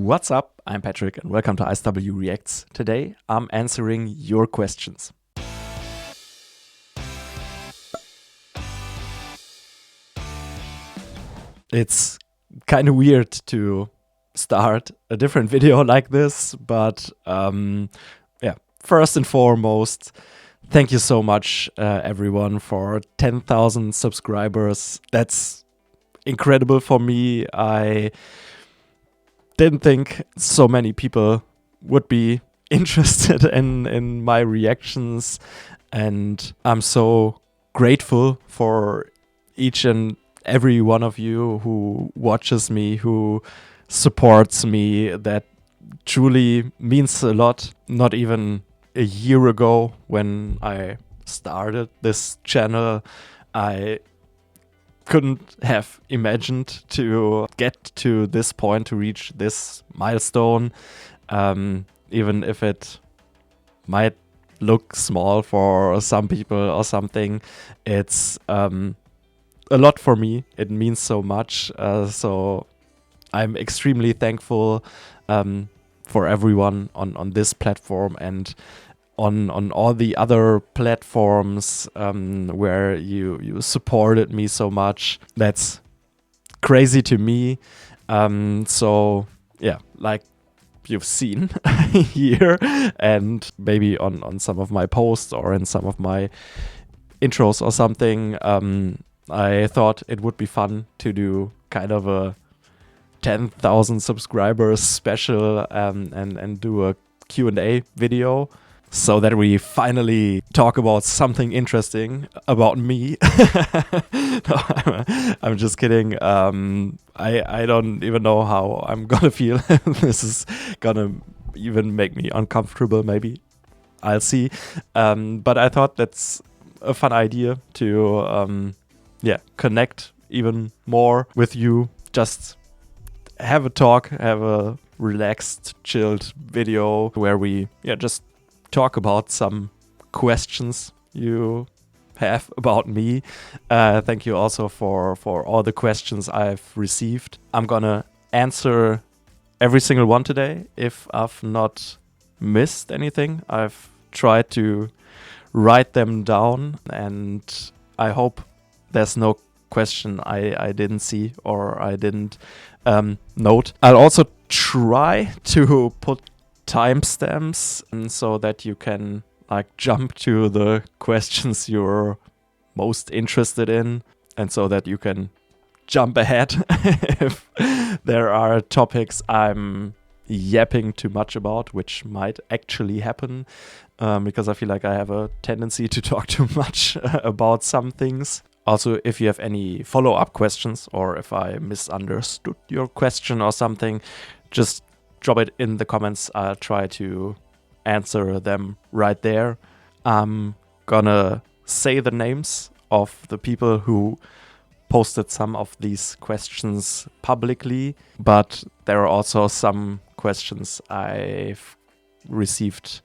What's up? I'm Patrick and welcome to ISW Reacts. Today I'm answering your questions. It's kind of weird to start a different video like this, but first and foremost, thank you so much everyone for 10,000 subscribers. That's incredible for me. I didn't think so many people would be interested in my reactions, and I'm so grateful for each and every one of you who watches me, who supports me. That truly means a lot. Not even a year ago when I started this channel, I couldn't have imagined to get to this point, to reach this milestone, even if it might look small for some people or something. It's a lot for me. It means so much. So I'm extremely thankful for everyone on this platform and on all the other platforms where you supported me so much. That's crazy to me. So yeah, like you've seen here, and maybe on some of my posts or in some of my intros or something, I thought it would be fun to do kind of a 10,000 subscribers special and do a Q&A video, so that we finally talk about something interesting about me. No, I'm just kidding. I don't even know how I'm gonna feel. This is gonna even make me uncomfortable, maybe. I'll see. But I thought that's a fun idea to connect even more with you. Just have a talk, have a relaxed, chilled video where we just talk about some questions you have about me. Thank you also for all the questions I've received. I'm gonna answer every single one today. If I've not missed anything, I've tried to write them down, and I hope there's no question I didn't see or I didn't note. I'll also try to put timestamps so that you can jump to the questions you're most interested in, and so that you can jump ahead if there are topics I'm yapping too much about, which might actually happen, because I feel like I have a tendency to talk too much about some things. Also, if you have any follow-up questions, or if I misunderstood your question or something, just drop it in the comments. I'll try to answer them right there. I'm gonna say the names of the people who posted some of these questions publicly, but there are also some questions I've received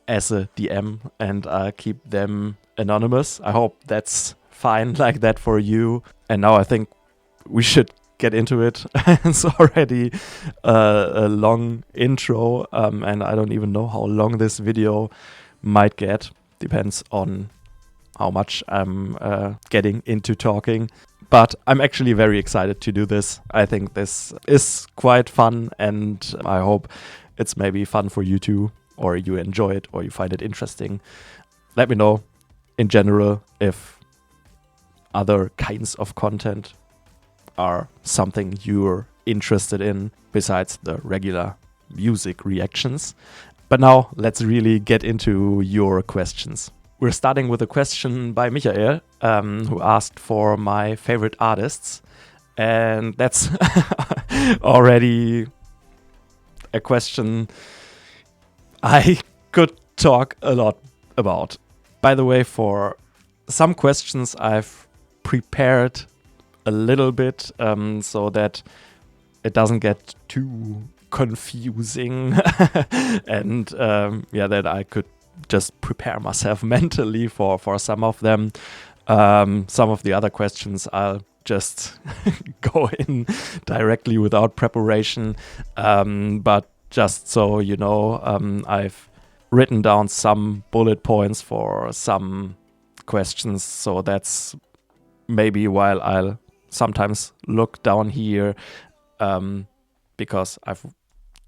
as a DM, and I'll keep them anonymous. I hope that's fine like that for you. And now I think we should get into it. It's already a long intro, and I don't even know how long this video might get. Depends on how much I'm getting into talking. But I'm actually very excited to do this. I think this is quite fun, and I hope it's maybe fun for you too, or you enjoy it, or you find it interesting. Let me know in general if other kinds of content are something you're interested in besides the regular music reactions. But now let's really get into your questions. We're starting with a question by Michael, who asked for my favorite artists, and that's already a question I could talk a lot about. By the way, for some questions I've prepared a little bit, so that it doesn't get too confusing and that I could just prepare myself mentally for some of them. Some of the other questions I'll just go in directly without preparation. But just so you know, I've written down some bullet points for some questions. So that's maybe while I'll sometimes look down here, because I've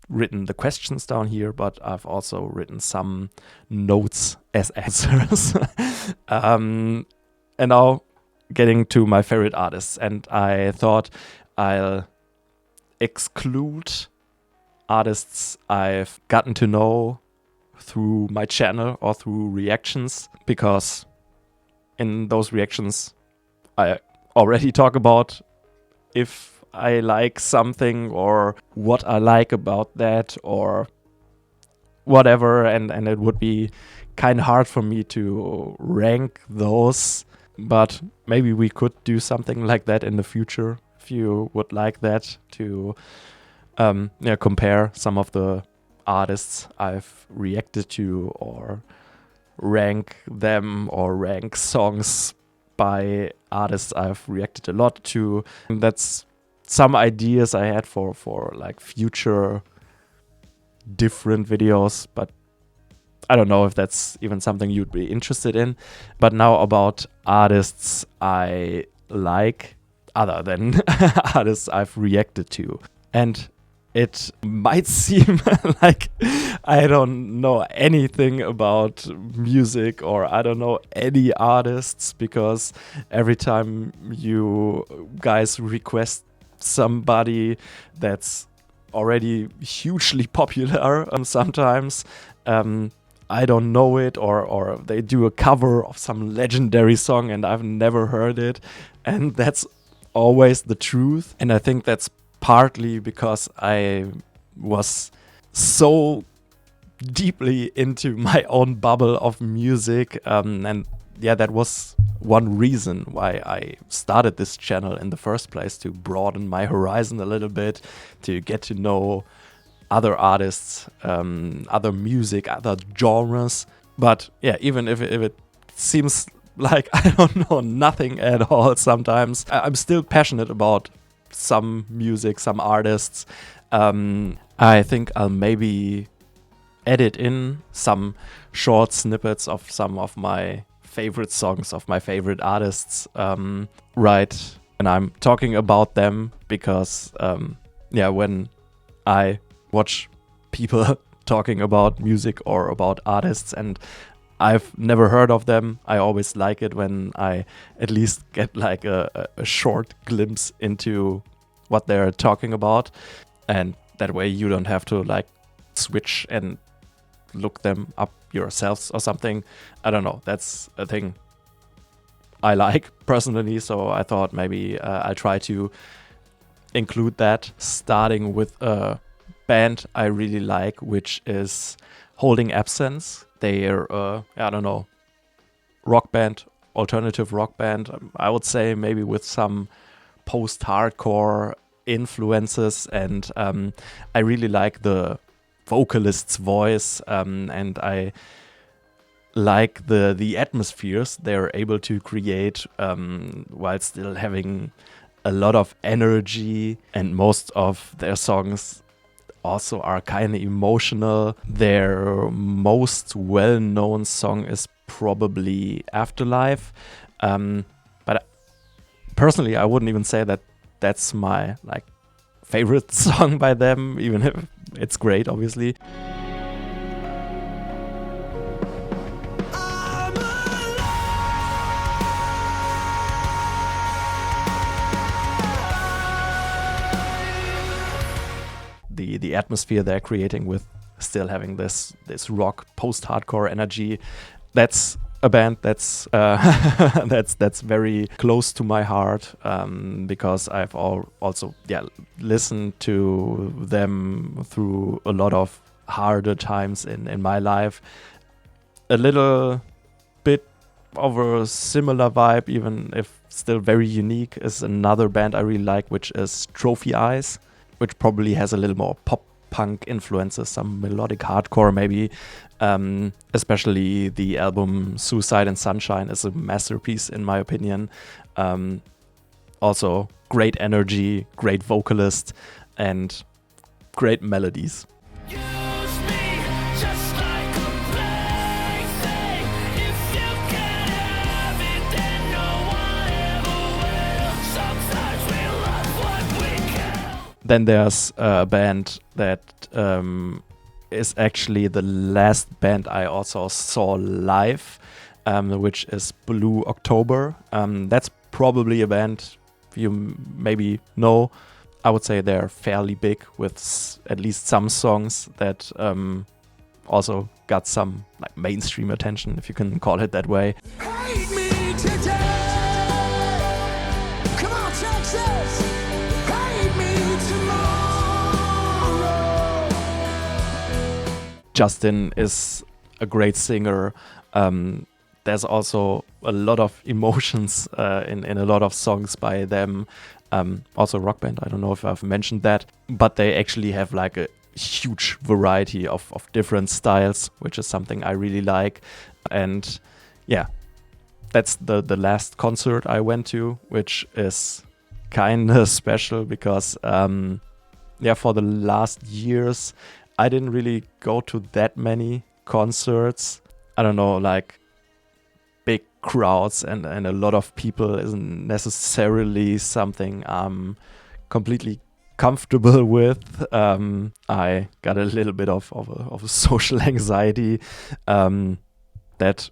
written the questions down here, but I've also written some notes as answers. And now getting to my favorite artists, and I thought I'll exclude artists I've gotten to know through my channel or through reactions, because in those reactions I already talk about if I like something or what I like about that or whatever, and it would be kind of hard for me to rank those, but maybe we could do something like that in the future if you would like that, to compare some of the artists I've reacted to or rank them or rank songs by artists I've reacted a lot to. And that's some ideas I had for like future different videos, but I don't know if that's even something you'd be interested in. But now about artists I like other than artists I've reacted to. And it might seem like I don't know anything about music or I don't know any artists, because every time you guys request somebody that's already hugely popular, sometimes I don't know it, or they do a cover of some legendary song and I've never heard it, and that's always the truth. And I think that's partly because I was so deeply into my own bubble of music, and yeah, that was one reason why I started this channel in the first place, to broaden my horizon a little bit, to get to know other artists, other music, other genres. But yeah, even if it seems like I don't know nothing at all sometimes, I'm still passionate about some music, some artists. I think I'll maybe edit in some short snippets of some of my favorite songs of my favorite artists, right when I'm talking about them, because when I watch people talking about music or about artists and I've never heard of them, I always like it when I at least get like a short glimpse into what they're talking about, and that way you don't have to like switch and look them up yourselves or something. I don't know, that's a thing I like personally, so I thought maybe I'll try to include that, starting with a band I really like, which is Holding Absence. They're rock band, alternative rock band, I would say, maybe with some post-hardcore influences, and I really like the vocalist's voice, and I like the atmospheres they're able to create while still having a lot of energy, and most of their songs also are kind of emotional. Their most well-known song is probably Afterlife, but personally I wouldn't even say that that's my like favorite song by them, even if it's great, obviously. The atmosphere they're creating with still having this rock post-hardcore energy, that's a band that's that's very close to my heart, because I've also listened to them through a lot of harder times in my life. A little bit of a similar vibe, even if still very unique, is another band I really like, which is Trophy Eyes, which probably has a little more pop punk influences, some melodic hardcore maybe. Especially the album Suicide and Sunshine is a masterpiece in my opinion. Also great energy, great vocalist, and great melodies. Then there's a band that is actually the last band I also saw live, which is Blue October. That's probably a band you maybe know. I would say they're fairly big with at least some songs that also got some like mainstream attention, if you can call it that way. Hate me today. Come on, Texas. Hate me tomorrow. Justin is a great singer. There's also a lot of emotions in a lot of songs by them. Also rock band, I don't know if I've mentioned that, but they actually have like a huge variety of different styles, which is something I really like. And yeah, that's the last concert I went to, which is kind of special because for the last years I didn't really go to that many concerts. I don't know, like big crowds and a lot of people isn't necessarily something I'm completely comfortable with. I got a little bit of a social anxiety that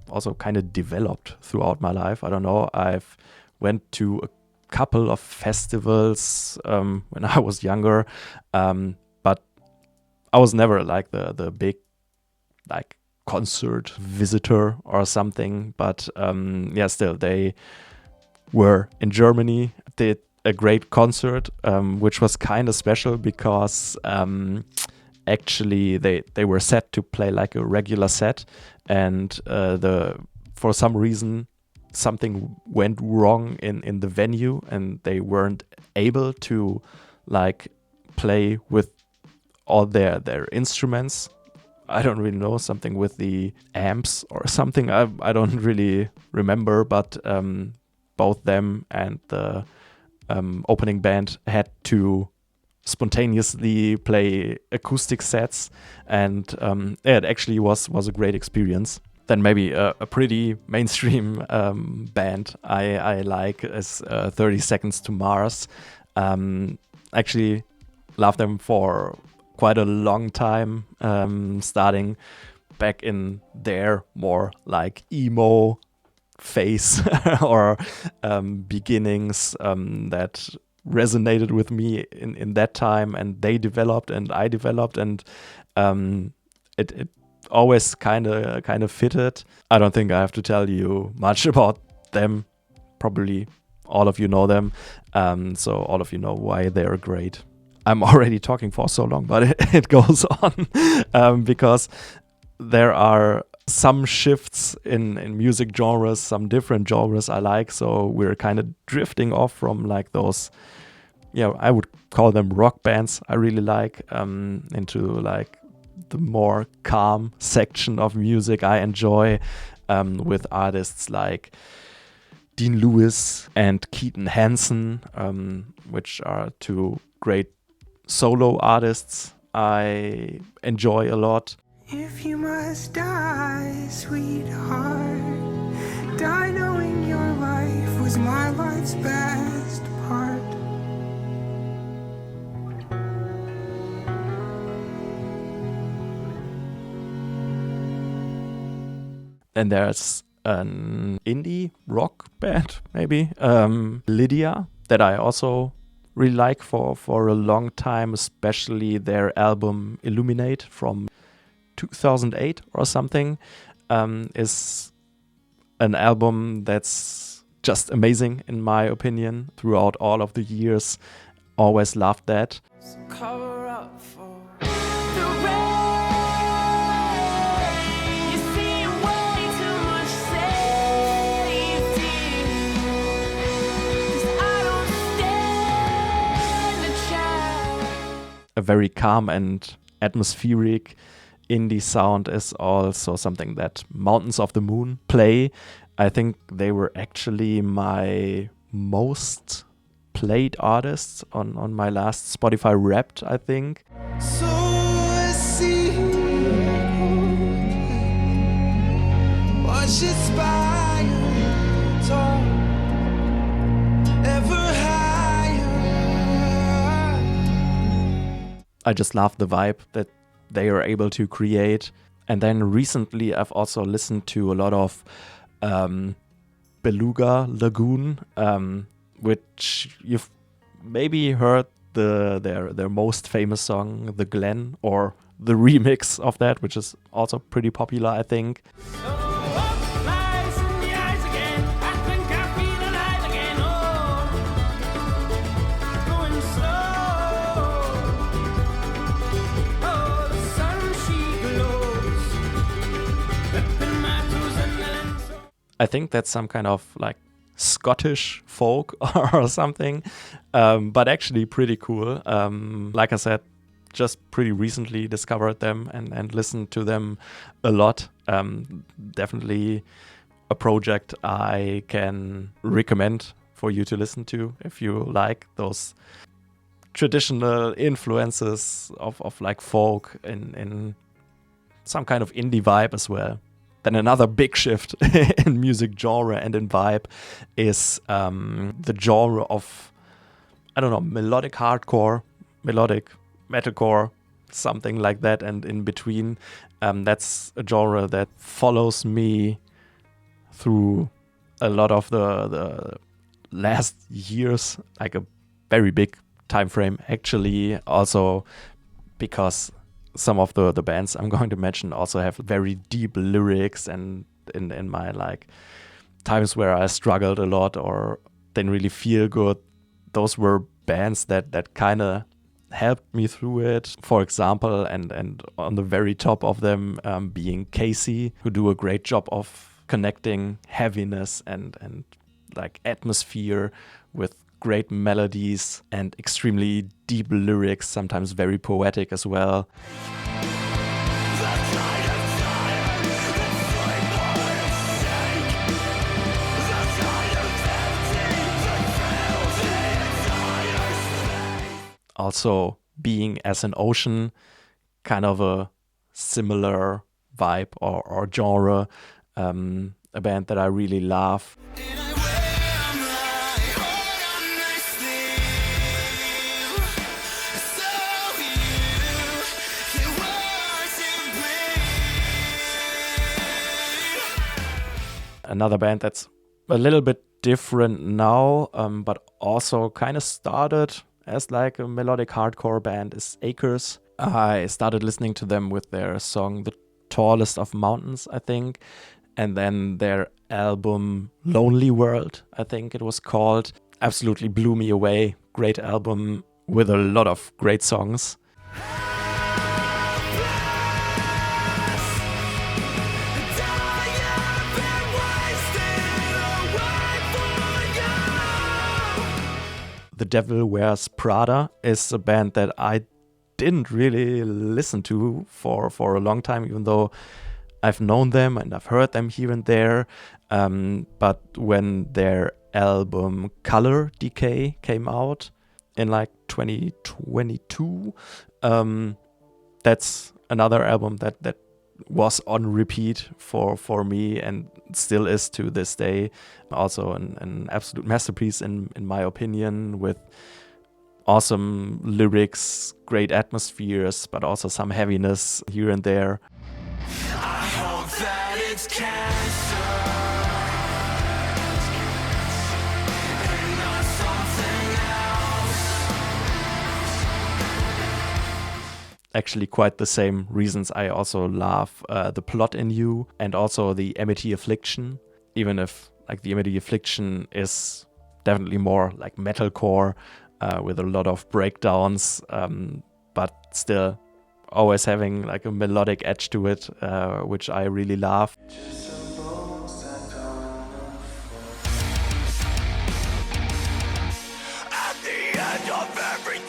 also kind of developed throughout my life. I don't know, I've went to a couple of festivals when I was younger, but I was never like the big like concert visitor or something. But still they were in Germany, did a great concert, which was kind of special because actually they were set to play like a regular set, and for some reason something went wrong in the venue and they weren't able to like play with all their instruments. I don't really know, something with the amps or something. I don't really remember, but both them and the opening band had to spontaneously play acoustic sets, and it actually was a great experience. Then maybe a pretty mainstream band I like is 30 Seconds to Mars. Actually love them for quite a long time, starting back in their more like emo phase or beginnings that resonated with me in that time, and they developed and I developed, and it always kind of fitted. I don't think I have to tell you much about them. Probably all of you know them, so all of you know why they're great. I'm already talking for so long, but it goes on because there are some shifts in music genres, some different genres I like. So we're kind of drifting off from like those, I would call them rock bands I really like, into like the more calm section of music I enjoy, with artists like Dean Lewis and Keaton Hansen, which are two great solo artists I enjoy a lot. If you must die, sweetheart, die knowing your life was my life's best part. And there's an indie rock band, maybe, Lydia, that I also really like for a long time, especially their album Illuminate from 2008 or something, is an album that's just amazing in my opinion. Throughout all of the years, always loved that. Cover up for the rain. You see way too much safety, 'cause I don't stand a chance. A very calm and atmospheric indie sound is also something that Mountains of the Moon play. I think they were actually my most played artists on my last Spotify Wrapped, I think. So I see watch it spire tall, ever higher. I just love the vibe that they are able to create. And then recently I've also listened to a lot of Beluga Lagoon, which you've maybe heard their most famous song, The Glen, or the remix of that, which is also pretty popular, I think. I think that's some kind of like Scottish folk or something, but actually pretty cool. Like I said, just pretty recently discovered them and listened to them a lot. Definitely a project I can recommend for you to listen to if you like those traditional influences of like folk in some kind of indie vibe as well. Then another big shift in music genre and in vibe is the genre of, I don't know, melodic hardcore, melodic metalcore, something like that, and in between. That's a genre that follows me through a lot of the last years, like a very big time frame, actually. Also because some of the bands I'm going to mention also have very deep lyrics, and in my like times where I struggled a lot or didn't really feel good, those were bands that kind of helped me through it. For example, and on the very top of them being Casey, who do a great job of connecting heaviness and like atmosphere with great melodies and extremely deep lyrics, sometimes very poetic as well. Also, being as an ocean, kind of a similar vibe or genre, a band that I really love. Another band that's a little bit different now, but also kind of started as like a melodic hardcore band is Acres. I started listening to them with their song The Tallest of Mountains, I think, and then their album Lonely World, I think it was called, absolutely blew me away. Great album with a lot of great songs. The Devil Wears Prada is a band that I didn't really listen to for a long time, even though I've known them and I've heard them here and there. But when their album Color Decay came out in like 2022, that's another album that was on repeat for me and still is to this day. Also an absolute masterpiece in my opinion, with awesome lyrics, great atmospheres, but also some heaviness here and there. I hope that it's cancer and not something else. Actually quite the same reasons I also love The Plot in You and also the Amity Affliction, even if like the Amity Affliction is definitely more like metalcore with a lot of breakdowns, but still always having like a melodic edge to it, which I really love. At the end of everything,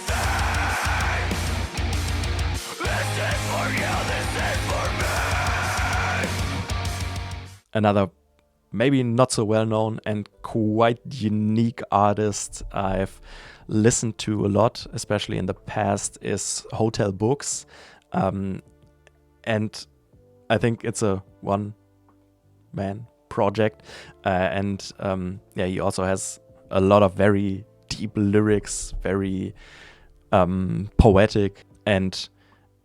this is for you, this is for me. Another maybe not so well known and quite unique artist I've listened to a lot, especially in the past, is Hotel Books. And I think it's a one-man project. He also has a lot of very deep lyrics, very poetic, and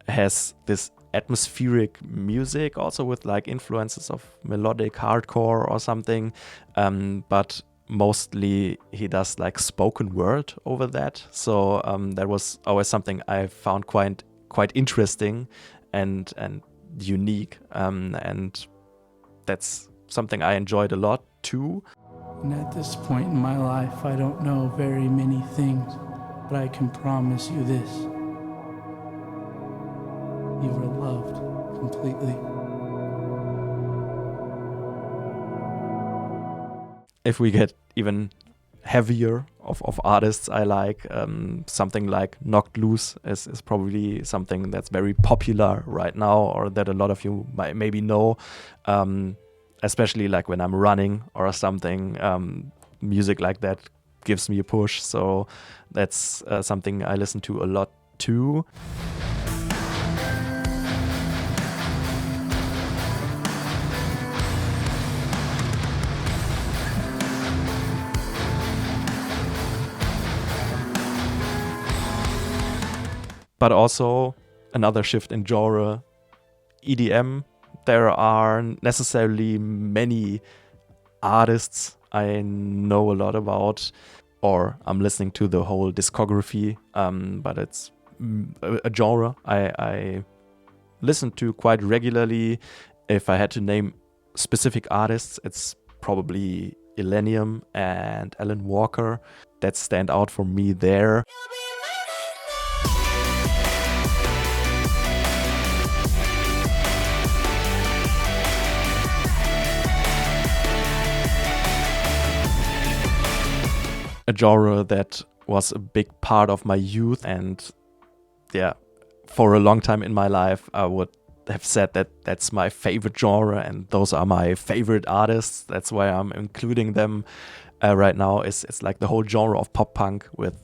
has this atmospheric music also with like influences of melodic hardcore or something. But mostly he does like spoken word over that. So that was always something I found quite interesting and unique. And that's something I enjoyed a lot too. And at this point in my life, I don't know very many things, but I can promise you this. You are loved completely. If we get even heavier of artists I like, something like Knocked Loose is probably something that's very popular right now, or that a lot of you might maybe know, especially like when I'm running or something. Music like that gives me a push, so that's something I listen to a lot too. But also another shift in genre, EDM. There are necessarily many artists I know a lot about, or I'm listening to the whole discography, but it's a genre I listen to quite regularly. If I had to name specific artists, it's probably Illenium and Alan Walker that stand out for me there. A genre that was a big part of my youth, and for a long time in my life I would have said that that's my favorite genre and those are my favorite artists. That's why I'm including them right now. It's like the whole genre of pop punk with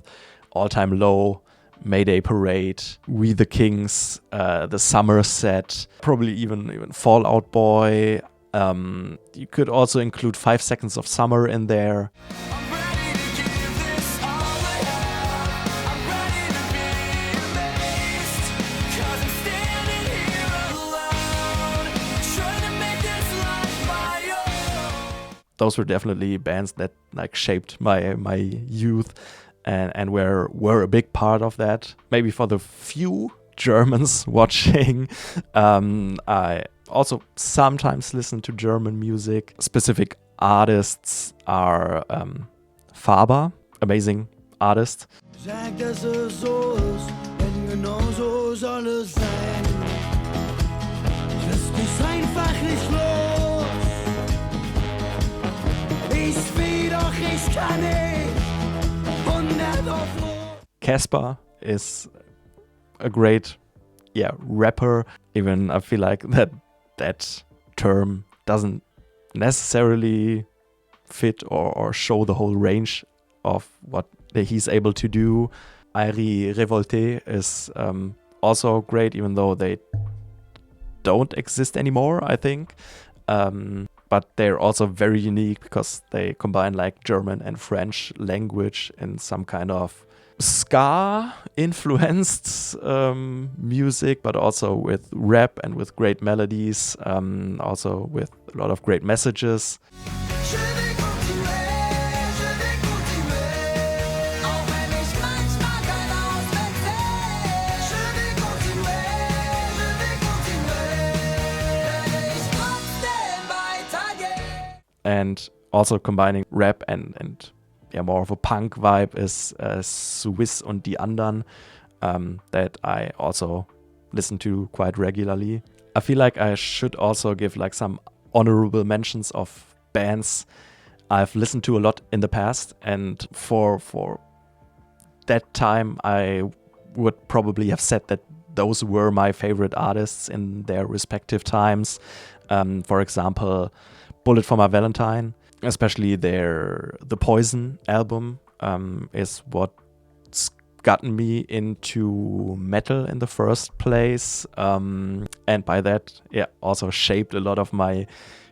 All Time Low, Mayday Parade, We the Kings, the Summer Set, probably even Fall Out Boy. You could also include 5 Seconds of Summer in there. Those were definitely bands that like shaped my youth and were a big part of that. Maybe for the few Germans watching, I also sometimes listen to German music. Specific artists are Faber, amazing artist. Sag, dass es so ist, denn genau so soll es sein. Lass dich einfach nicht los. Ich will doch, ich kann nicht. 100 auf los. Casper is a great rapper. Even I feel like that term doesn't necessarily fit or show the whole range of what he's able to do. Airi Revolte is also great, even though they don't exist anymore, I think. But they're also very unique because they combine like German and French language in some kind of ska influenced music, but also with rap and with great melodies, also with a lot of great messages. And also combining rap and more of a punk vibe is Swiss und die anderen, that I also listen to quite regularly. I feel like I should also give like some honorable mentions of bands I've listened to a lot in the past, and for that time I would probably have said that those were my favorite artists in their respective times. For example, Bullet for My Valentine, especially The Poison album, is what's gotten me into metal in the first place. And by that, also shaped a lot of my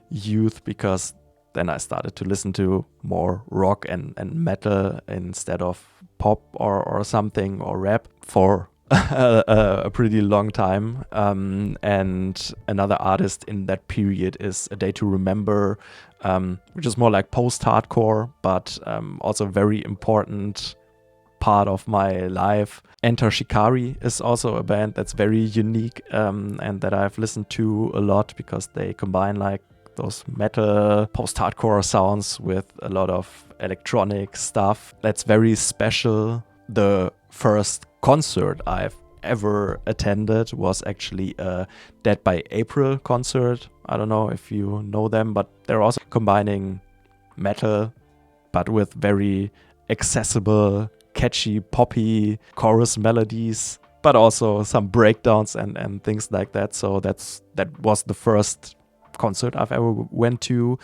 youth, because then I started to listen to more rock and metal instead of pop or something, or rap for a pretty long time. And another artist in that period is A Day to Remember, which is more like post-hardcore, but also very important part of my life. Enter Shikari is also a band that's very unique, and that I've listened to a lot, because they combine like those metal post-hardcore sounds with a lot of electronic stuff. That's very special. The first concert I've ever attended was actually a Dead by April concert. I don't know if you know them, but they're also combining metal, but with very accessible, catchy, poppy chorus melodies, but also some breakdowns and things like that. So that was the first concert I've ever went to.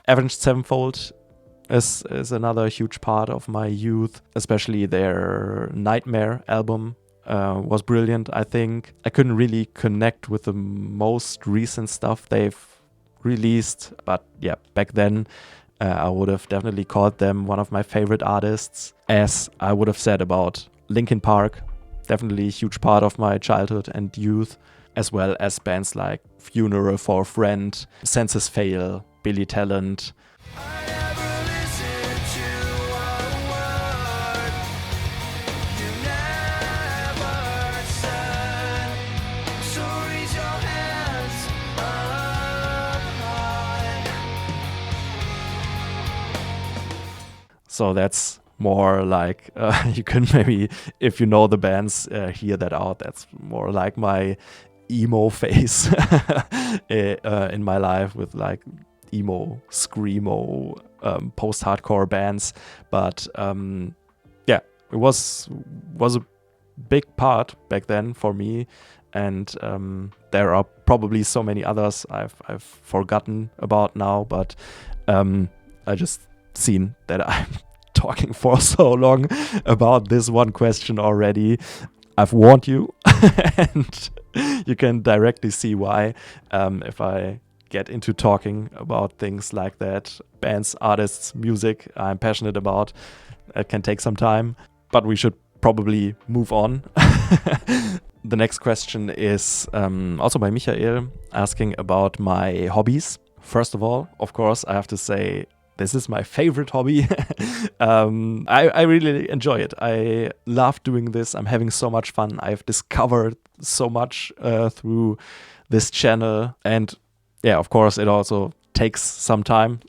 Avenged Sevenfold is another huge part of my youth, especially their Nightmare album was brilliant, I think. I couldn't really connect with the most recent stuff they've released, but yeah, back then I would have definitely called them one of my favorite artists, as I would have said about Linkin Park, definitely a huge part of my childhood and youth, as well as bands like Funeral for a Friend, Senses Fail, Billy Talent. So that's more like, you can maybe, if you know the bands, hear that out. That's more like my emo phase in my life, with like emo, screamo, post-hardcore bands. But yeah, it was a big part back then for me. And there are probably so many others I've forgotten about now, but I just seen that I'm talking for so long about this one question already. I've warned you, and you can directly see why if I get into talking about things like that. Bands, artists, music I'm passionate about. It can take some time, but we should probably move on. The next question is also by Michael, asking about my hobbies. First of all, of course, I have to say, this is my favorite hobby. I really enjoy it. I love doing this. I'm having so much fun. I've discovered so much through this channel. And yeah, of course, it also takes some time.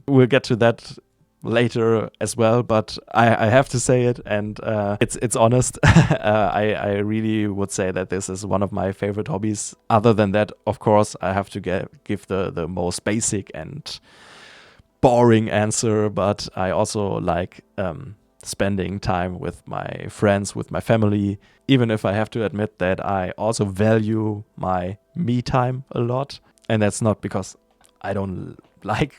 We'll get to that later as well, but I have to say it, and it's honest. I really would say that this is one of my favorite hobbies. Other than that, of course, I have to give the most basic and boring answer, but I also like spending time with my friends, with my family, even if I have to admit that I also value my me time a lot. And that's not because I don't like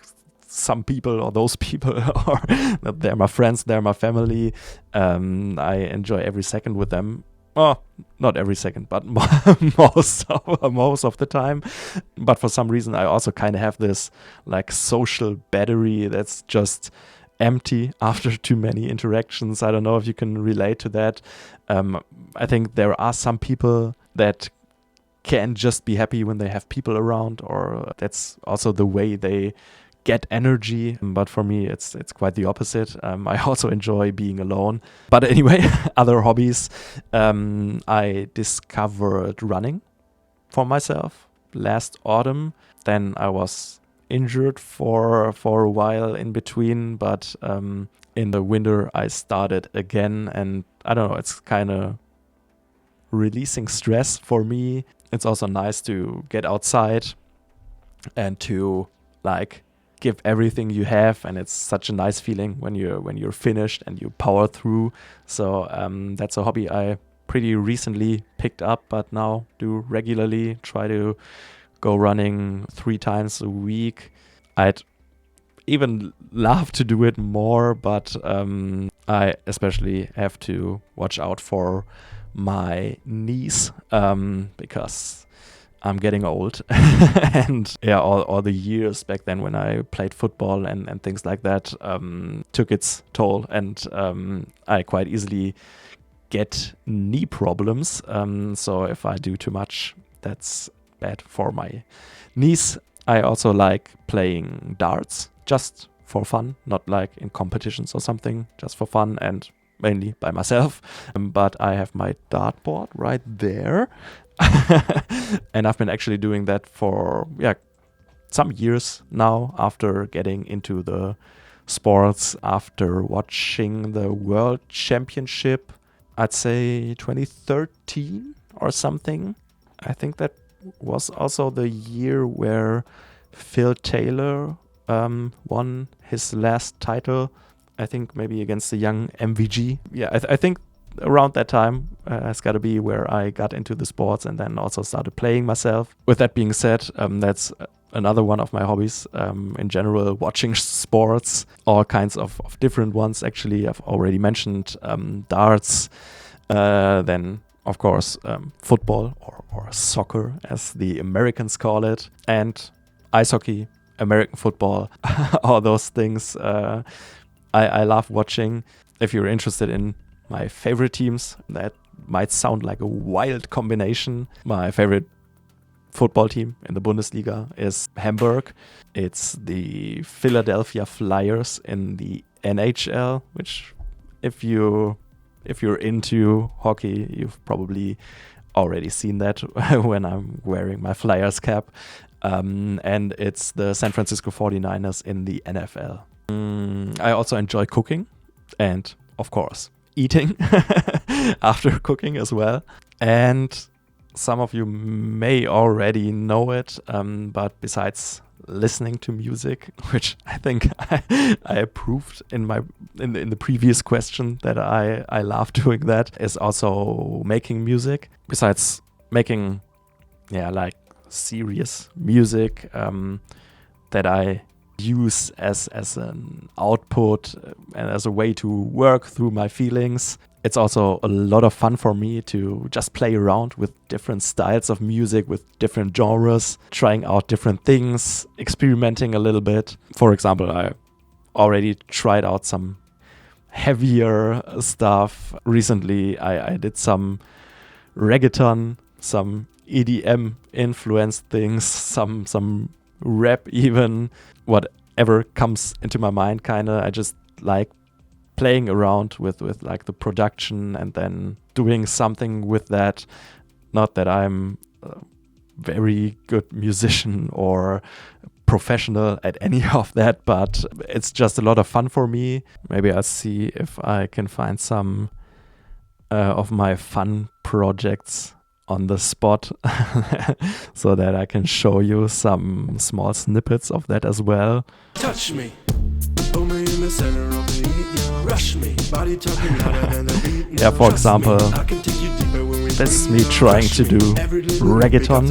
some people or those people, or they're my friends, they're my family. I enjoy every second with them. Well, not every second, but most of the time. But for some reason, I also kind of have this like social battery that's just empty after too many interactions. I don't know if you can relate to that. I think there are some people that can just be happy when they have people around, or that's also the way they get energy. But for me, it's quite the opposite. I also enjoy being alone. But anyway, other hobbies. I discovered running for myself last autumn. Then I was injured for a while in between, but in the winter I started again, and I don't know, it's kind of releasing stress for me. It's also nice to get outside and to like give everything you have, and it's such a nice feeling when you're finished and you power through. So that's a hobby I pretty recently picked up, but now do regularly. Try to go running 3 times a week. I'd even love to do it more, but I especially have to watch out for my knees because I'm getting old. And yeah, all the years back then when I played football and things like that took its toll, and I quite easily get knee problems. So if I do too much, that's bad for my knees. I also like playing darts just for fun, not like in competitions or something, just for fun and mainly by myself. But I have my dartboard right there. And I've been actually doing that for some years now, after getting into the sports, after watching the World Championship, I'd say 2013 or something. I think that was also the year where Phil Taylor won his last title, I think maybe against the young MVG. Yeah, I think around that time has got to be where I got into the sports and then also started playing myself. With that being said, that's another one of my hobbies in general, watching sports, all kinds of different ones. Actually, I've already mentioned darts, then of course football or soccer as the Americans call it, and ice hockey, American football, all those things I love watching. If you're interested in my favorite teams, that might sound like a wild combination. My favorite football team in the Bundesliga is Hamburg. It's the Philadelphia Flyers in the NHL, which if you're into hockey, you've probably already seen that when I'm wearing my Flyers cap. And it's the San Francisco 49ers in the NFL. I also enjoy cooking and, of course, eating after cooking as well. And some of you may already know it, but besides listening to music, which I think I approved in the previous question that I love doing, that is also making music. Besides making like serious music that I use as an output and as a way to work through my feelings. It's also a lot of fun for me to just play around with different styles of music, with different genres, trying out different things, experimenting a little bit. For example, I already tried out some heavier stuff. Recently, I did some reggaeton, some EDM influenced things, some rap even, whatever comes into my mind, kinda. I just like playing around with like the production and then doing something with that. Not that I'm a very good musician or professional at any of that, but it's just a lot of fun for me. Maybe I'll see if I can find some of my fun projects on the spot so that I can show you some small snippets of that as well. Touch me, put me in the center of the heat. Rush me, body talking louder than the beat. Yeah, for example, this is me trying to do reggaeton.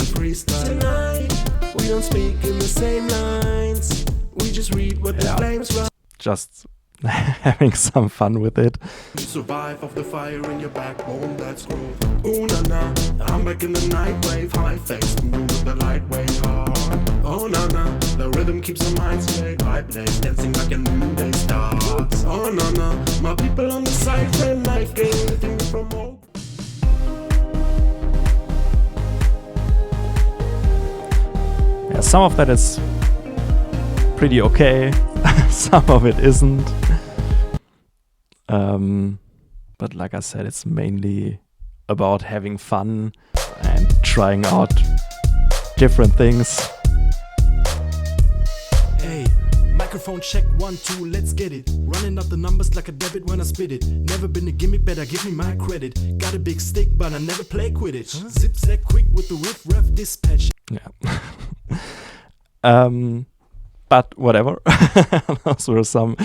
Tonight, we don't speak in the same lines. We just read what the flames run. Just having some fun with it. Survive off the fire in your backbone, that's growth. Ooh na na, I'm back in the night wave, high face, move with the lightweight hard. Oh na na, the rhythm keeps the mind straight. I play dancing like a noonday starts. Oh na na, my people on the side when life gain anything from hope. Yeah, some of that is pretty okay. Some of it isn't. But like I said, it's mainly about having fun and trying out different things. Hey, microphone check 1, 2, let's get it. Running up the numbers like a debit when I spit it. Never been a gimme, better give me my credit. Got a big stick, but I never play Quidditch. Zip zap quick with the riff raff dispatch. Yeah. But whatever. Those were some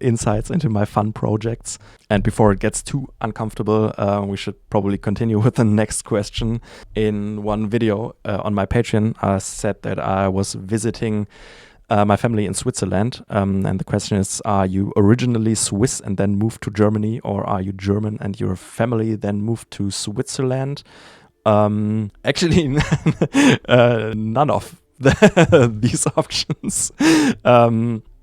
insights into my fun projects. And before it gets too uncomfortable, we should probably continue with the next question. In one video on my Patreon, I said that I was visiting my family in Switzerland. And the question is, are you originally Swiss and then moved to Germany? Or are you German and your family then moved to Switzerland? Actually, none of these options.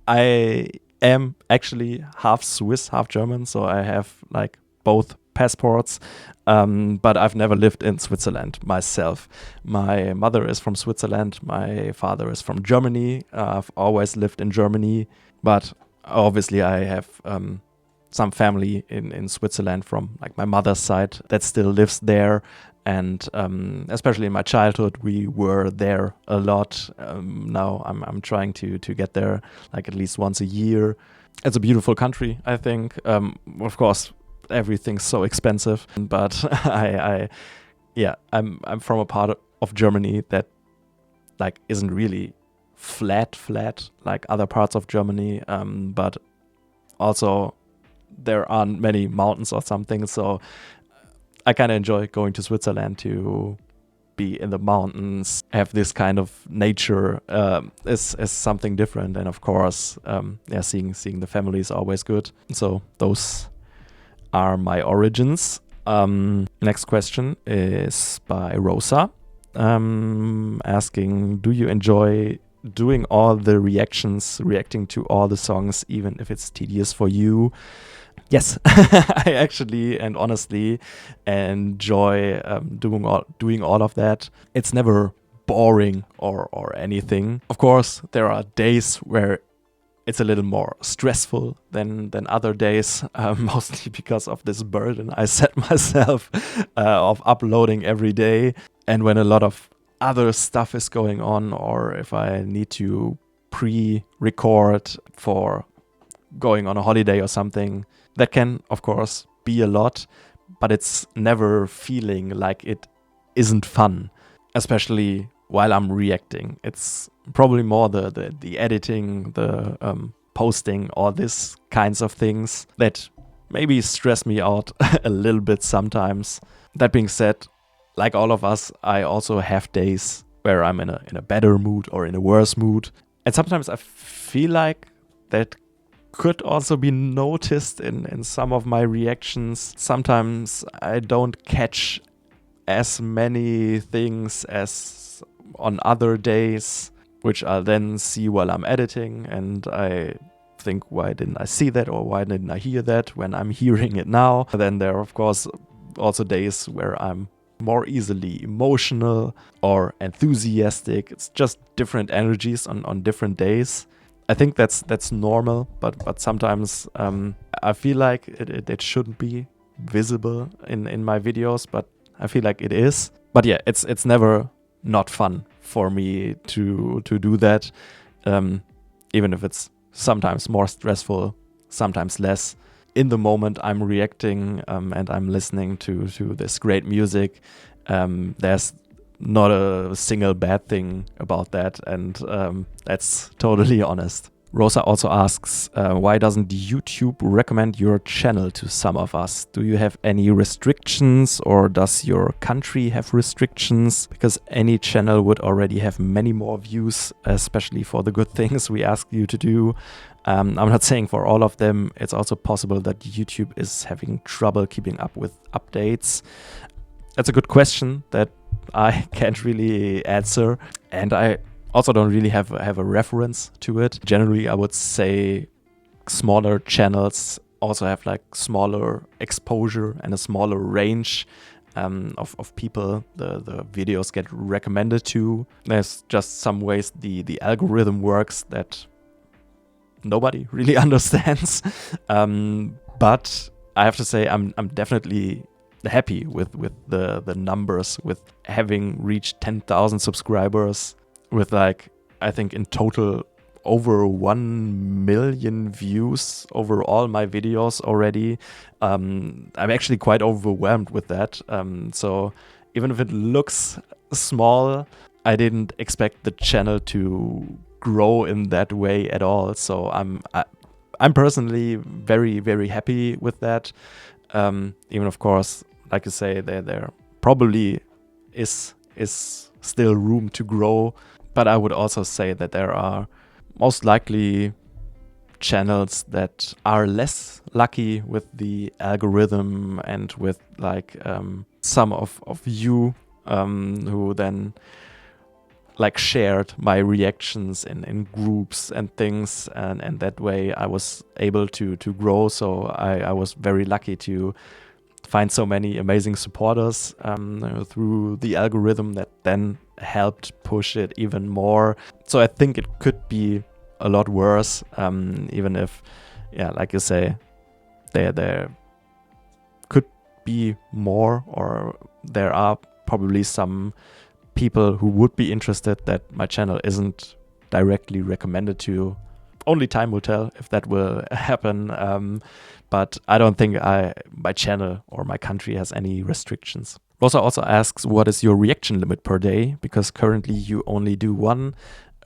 I am actually half Swiss, half German, so I have like both passports, but I've never lived in Switzerland myself. My mother is from Switzerland, my father is from Germany. I've always lived in Germany, but obviously I have some family in Switzerland from like my mother's side that still lives there. And especially in my childhood, we were there a lot. Now I'm trying to get there like at least once a year. It's a beautiful country, I think. Of course, everything's so expensive, but I'm from a part of Germany that like isn't really flat like other parts of Germany, but also there aren't many mountains or something, so I kind of enjoy going to Switzerland to be in the mountains, have this kind of nature is something different. And of course, seeing the family is always good. So those are my origins. Next question is by Rosa, asking, do you enjoy doing all the reacting to all the songs, even if it's tedious for you? Yes, I actually and honestly enjoy doing all of that. It's never boring or anything. Of course, there are days where it's a little more stressful than other days, mostly because of this burden I set myself of uploading every day. And when a lot of other stuff is going on, or if I need to pre-record for going on a holiday or something, that can, of course, be a lot, but it's never feeling like it isn't fun, especially while I'm reacting. It's probably more the editing, the posting, all these kinds of things that maybe stress me out a little bit sometimes. That being said, like all of us, I also have days where I'm in a better mood or in a worse mood. And sometimes I feel like that could also be noticed in some of my reactions. Sometimes I don't catch as many things as on other days, which I'll then see while I'm editing, and I think, why didn't I see that, or why didn't I hear that when I'm hearing it now? Then there are, of course, also days where I'm more easily emotional or enthusiastic. It's just different energies on different days. I think that's normal, but sometimes I feel like it shouldn't be visible in my videos, but I feel like it is. But yeah, it's never not fun for me to do that, even if it's sometimes more stressful, sometimes less. In the moment I'm reacting and I'm listening to this great music, there's not a single bad thing about that, and that's totally honest. Rosa also asks, why doesn't YouTube recommend your channel to some of us? Do you have any restrictions, or does your country have restrictions? Because any channel would already have many more views, especially for the good things we ask you to do. I'm not saying for all of them. It's also possible that YouTube is having trouble keeping up with updates. That's a good question that I can't really answer, and I also don't really have a reference to it. Generally, I would say smaller channels also have like smaller exposure and a smaller range of people the videos get recommended to. There's just some ways the algorithm works that nobody really understands. But I have to say I'm definitely happy with the numbers, with having reached 10,000 subscribers, with like, I think in total over 1 million views over all my videos already. I'm actually quite overwhelmed with that. So even if it looks small, I didn't expect the channel to grow in that way at all. So I'm personally very, very happy with that. Even of course, like you say, there probably is still room to grow. But I would also say that there are most likely channels that are less lucky with the algorithm and with like some of you who then like shared my reactions in groups and things, and that way I was able to grow. So I was very lucky to find so many amazing supporters through the algorithm that then helped push it even more. So I think it could be a lot worse, even if, yeah, like you say, there could be more, or there are probably some people who would be interested that my channel isn't directly recommended to. Only time will tell if that will happen, but I don't think my channel or my country has any restrictions. Rosa also asks, what is your reaction limit per day? Because currently you only do one.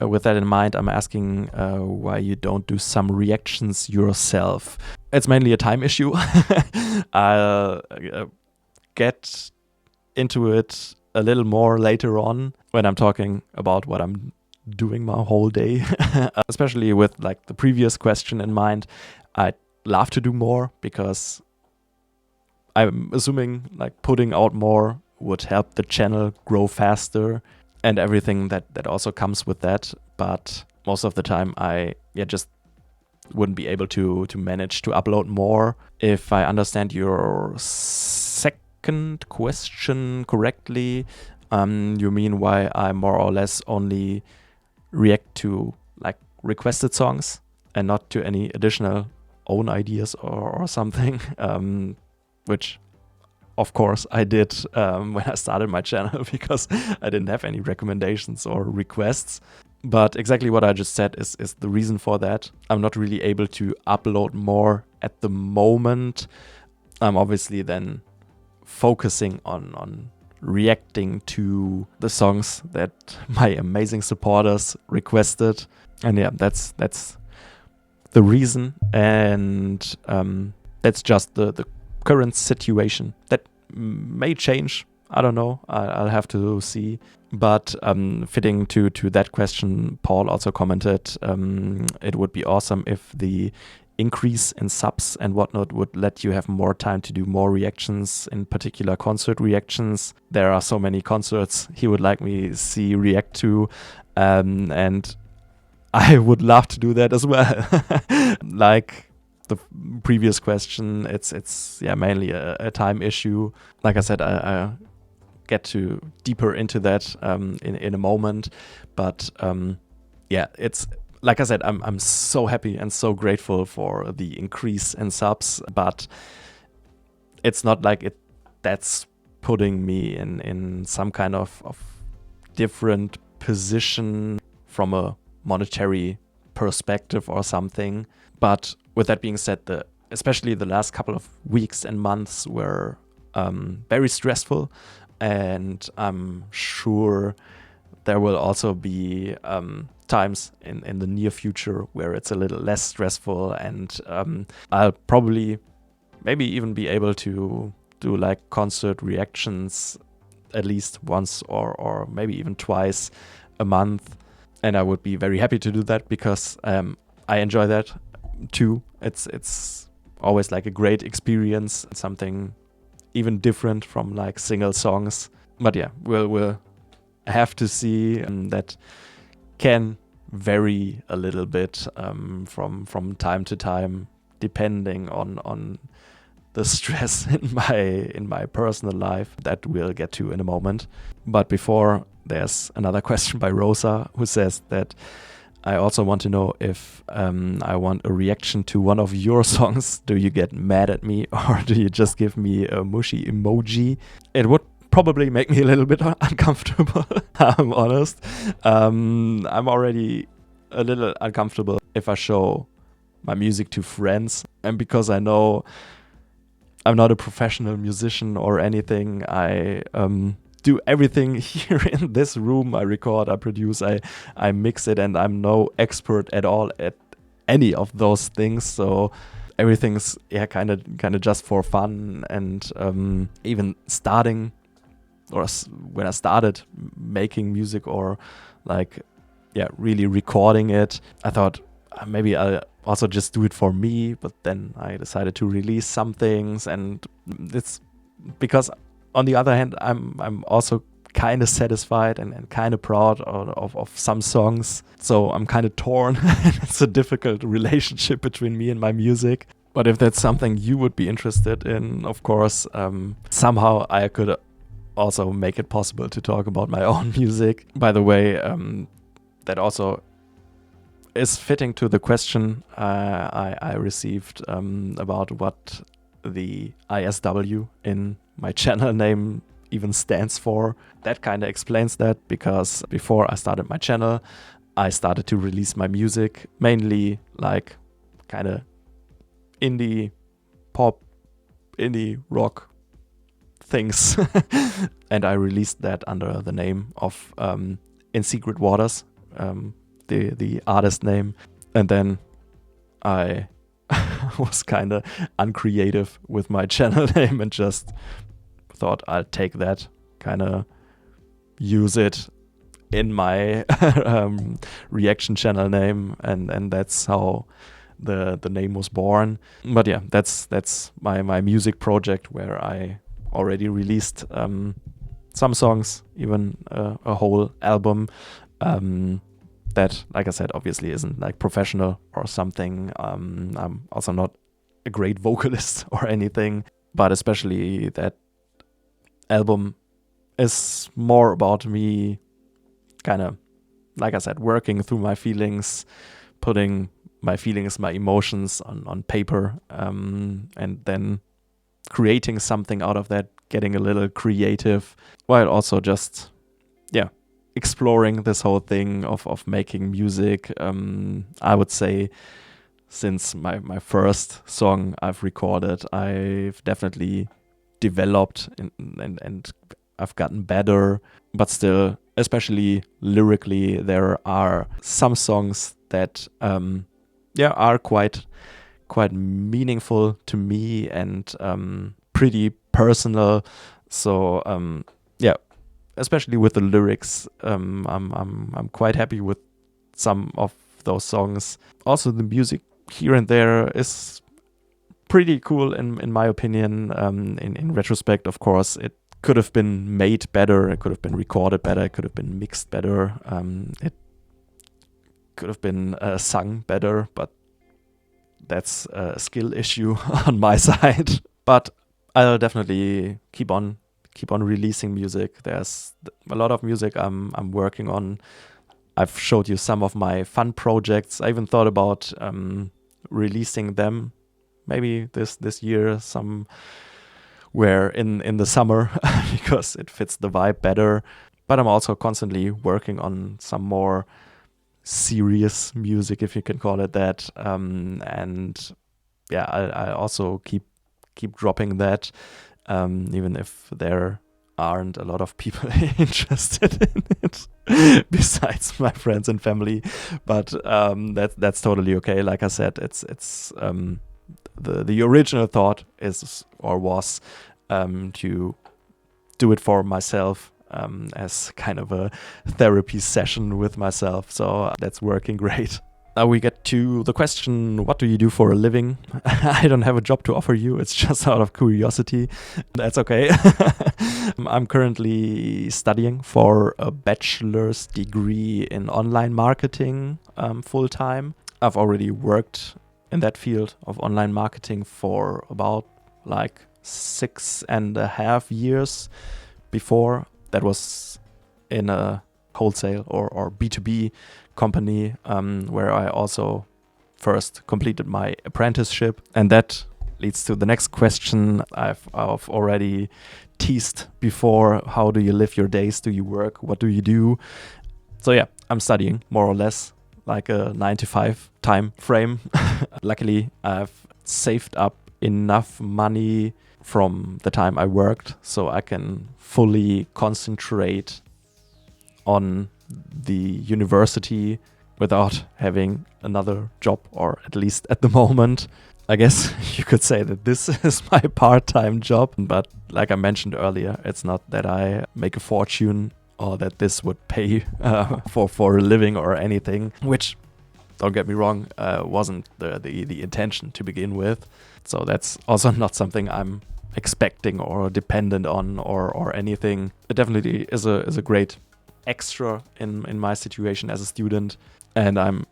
With that in mind, I'm asking why you don't do some reactions yourself. It's mainly a time issue. I'll get into it a little more later on when I'm talking about what I'm doing my whole day. Especially with like the previous question in mind, I'd love to do more because I'm assuming like putting out more would help the channel grow faster and everything that also comes with that. But most of the time I just wouldn't be able to manage to upload more. If I understand your second question correctly, you mean why I more or less only react to like requested songs and not to any additional own ideas or something, which of course I did when I started my channel because I didn't have any recommendations or requests. But exactly what I just said is the reason for that. I'm not really able to upload more at the moment. I'm obviously then focusing on reacting to the songs that my amazing supporters requested. And yeah, that's the reason. And that's just the current situation. That may change. I don't know. I'll have to see. But fitting to that question, Paul also commented, it would be awesome if the increase in subs and whatnot would let you have more time to do more reactions, in particular concert reactions. There are so many concerts he would like me see react to, and I would love to do that as well. Like the previous question, it's mainly a time issue. Like I said, I get to deeper into that in a moment, but it's like I said, I'm so happy and so grateful for the increase in subs, but it's not like that's putting me in some kind of different position from a monetary perspective or something. But with that being said, especially the last couple of weeks and months were very stressful, and I'm sure there will also be times in the near future where it's a little less stressful, and I'll probably maybe even be able to do like concert reactions at least once or maybe even twice a month, and I would be very happy to do that because I enjoy that too. It's always like a great experience, something even different from like single songs. But yeah, we'll have to see. That can vary a little bit from time to time, depending on the stress in my personal life that we'll get to in a moment. But before, there's another question by Rosa who says that I also want to know if I want a reaction to one of your songs. Do you get mad at me or do you just give me a mushy emoji? It would probably make me a little bit uncomfortable. I'm honest. I'm already a little uncomfortable if I show my music to friends, and because I know I'm not a professional musician or anything, I do everything here in this room. I record, I produce, I mix it, and I'm no expert at all at any of those things. So everything's kind of just for fun. And even starting, or when I started making music, or like really recording it, I thought maybe I'll also just do it for me. But then I decided to release some things, and it's because on the other hand, I'm also kind of satisfied and kind of proud of some songs. So I'm kind of torn. It's a difficult relationship between me and my music. But if that's something you would be interested in, of course, somehow I could also make it possible to talk about my own music. By the way, that also is fitting to the question I received about what the ISW in my channel name even stands for. That kind of explains that, because before I started my channel, I started to release my music, mainly like kind of indie pop, indie rock things. And I released that under the name of In Secret Waters, the artist name. And then I was kind of uncreative with my channel name and just thought I'll take that, kind of use it in my reaction channel name, and that's how the name was born. But yeah, that's my music project, where I already released some songs, even a whole album. That, like I said, obviously isn't like professional or something. I'm also not a great vocalist or anything, but especially that album is more about me kind of, like I said, working through my feelings, putting my feelings, my emotions on paper, and then creating something out of that, getting a little creative, while also just, exploring this whole thing of making music. I would say since my first song I've recorded, I've definitely developed and I've gotten better, but still, especially lyrically, there are some songs that are quite meaningful to me and pretty personal. So especially with the lyrics, I'm quite happy with some of those songs. Also, the music here and there is pretty cool in my opinion. In retrospect, of course, it could have been made better, it could have been recorded better, it could have been mixed better, it could have been sung better, but that's a skill issue on my side. But I'll definitely keep on releasing music. There's a lot of music I'm working on. I've showed you some of my fun projects. I even thought about releasing them maybe this year, somewhere in the summer, because it fits the vibe better. But I'm also constantly working on some more serious music, if you can call it that. And I also keep dropping that, even if there aren't a lot of people interested in it besides my friends and family. But that's totally okay. Like I said, it's the original thought is or was to do it for myself, as kind of a therapy session with myself. So that's working great. Now we get to the question, what do you do for a living? I don't have a job to offer you. It's just out of curiosity. That's okay. I'm currently studying for a bachelor's degree in online marketing full-time. I've already worked in that field of online marketing for about like 6.5 years before. That was in a wholesale or B2B company, where I also first completed my apprenticeship. And that leads to the next question I've already teased before. How do you live your days? Do you work? What do you do? So yeah, I'm studying more or less like a 9 to 5 time frame. Luckily, I've saved up enough money from the time I worked, so I can fully concentrate on the university without having another job, or at least at the moment. I guess you could say that this is my part-time job, but like I mentioned earlier, it's not that I make a fortune or that this would pay for a living or anything, which, don't get me wrong, wasn't the intention to begin with. So that's also not something I'm expecting or dependent on or anything. It definitely is a great extra in my situation as a student, and I'm